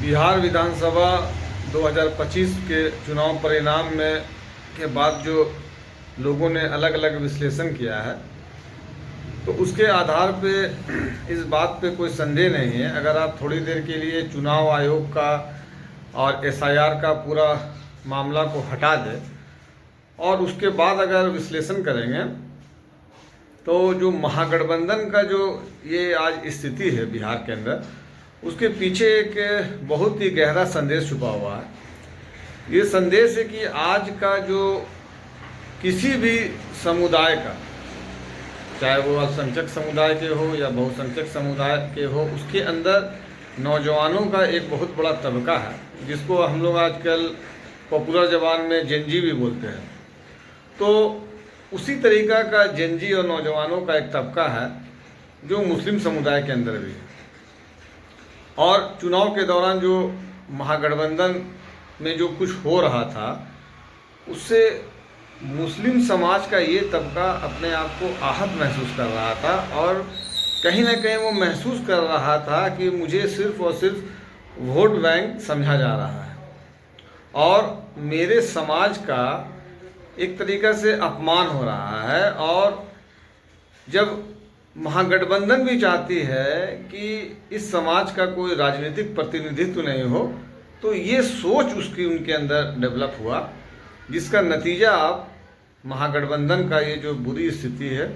बिहार विधानसभा 2025 के चुनाव परिणाम में के बाद जो लोगों ने अलग अलग विश्लेषण किया है, तो उसके आधार पे इस बात पे कोई संदेह नहीं है। अगर आप थोड़ी देर के लिए चुनाव आयोग का और एसआईआर का पूरा मामला को हटा दें और उसके बाद अगर विश्लेषण करेंगे, तो जो महागठबंधन का जो ये आज स्थिति है बिहार के अंदर, उसके पीछे एक बहुत ही गहरा संदेश छुपा हुआ है। ये संदेश है कि आज का जो किसी भी समुदाय का, चाहे वो अल्पसंख्यक समुदाय के हो या बहुसंख्यक समुदाय के हो, उसके अंदर नौजवानों का एक बहुत बड़ा तबका है, जिसको हम लोग आजकल पॉपुलर ज़बान में जेनजी भी बोलते हैं। तो उसी तरीका का जेनजी और नौजवानों का एक तबका है जो मुस्लिम समुदाय के अंदर भी है। और चुनाव के दौरान जो महागठबंधन में जो कुछ हो रहा था, उससे मुस्लिम समाज का ये तबका अपने आप को आहत महसूस कर रहा था और कहीं ना कहीं वो महसूस कर रहा था कि मुझे सिर्फ और सिर्फ वोट बैंक समझा जा रहा है और मेरे समाज का एक तरीक़ा से अपमान हो रहा है। और जब महागठबंधन भी चाहती है कि इस समाज का कोई राजनीतिक प्रतिनिधित्व नहीं हो, तो ये सोच उसकी उनके अंदर डेवलप हुआ, जिसका नतीजा आप महागठबंधन का ये जो बुरी स्थिति है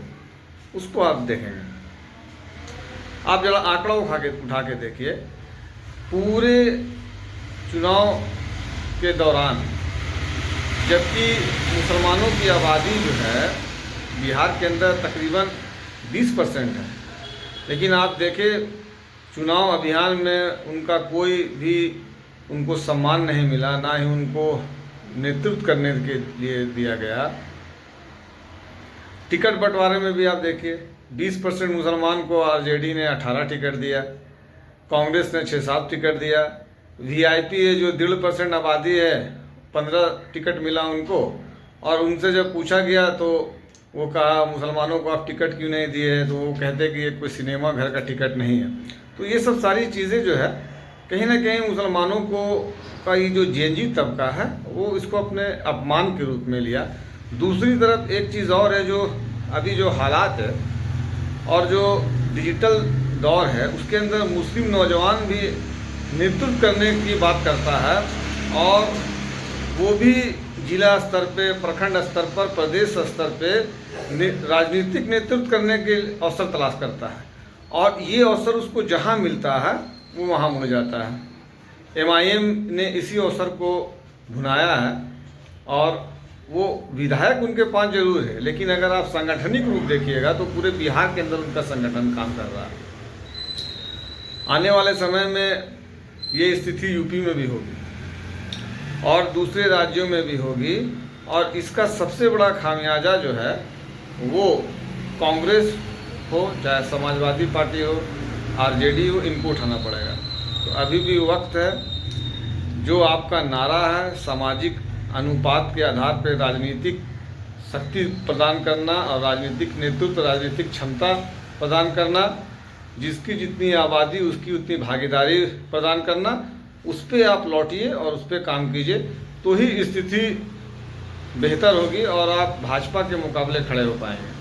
उसको आप देखेंगे। आप जरा आंकड़ा उठा के देखिए। पूरे चुनाव के दौरान जबकि मुसलमानों की आबादी जो है बिहार के अंदर तकरीबन 20% है, लेकिन आप देखें चुनाव अभियान में उनका कोई भी उनको सम्मान नहीं मिला, ना ही उनको नेतृत्व करने के लिए दिया गया। टिकट बंटवारे में भी आप देखिए 20% मुसलमान को आरजेडी ने 18 टिकट दिया, कांग्रेस ने 6-7 टिकट दिया। वीआईपी है जो 1.5% आबादी है, 15 टिकट मिला उनको। और उनसे जब पूछा गया तो वो कहा मुसलमानों को आप टिकट क्यों नहीं दिए हैं, तो वो कहते कि ये कोई सिनेमा घर का टिकट नहीं है। तो ये सब सारी चीज़ें जो है कहीं ना कहीं मुसलमानों को का ये जो जेनजी तबका है वो इसको अपने अपमान के रूप में लिया। दूसरी तरफ एक चीज़ और है, जो अभी जो हालात है और जो डिजिटल दौर है उसके अंदर मुस्लिम नौजवान भी नेतृत्व करने की बात करता है और वो भी जिला स्तर पे, प्रखंड स्तर पर, प्रदेश स्तर पे राजनीतिक नेतृत्व करने के अवसर तलाश करता है और ये अवसर उसको जहाँ मिलता है वो वहाँ मुड़ जाता है। एमआईएम ने इसी अवसर को भुनाया है और वो विधायक उनके पास जरूर है, लेकिन अगर आप सांगठनिक रूप देखिएगा तो पूरे बिहार के अंदर उनका संगठन काम कर रहा है। आने वाले समय में ये स्थिति यूपी में भी होगी और दूसरे राज्यों में भी होगी और इसका सबसे बड़ा खामियाजा जो है वो कांग्रेस हो, चाहे समाजवादी पार्टी हो, आरजेडी हो, इनको उठाना पड़ेगा। तो अभी भी वक्त है। जो आपका नारा है सामाजिक अनुपात के आधार पर राजनीतिक शक्ति प्रदान करना और राजनीतिक नेतृत्व, राजनीतिक क्षमता प्रदान करना, जिसकी जितनी आबादी उसकी उतनी भागीदारी प्रदान करना, उस पर आप लौटिए और उस पर काम कीजिए, तो ही स्थिति बेहतर होगी और आप भाजपा के मुकाबले खड़े हो पाएंगे।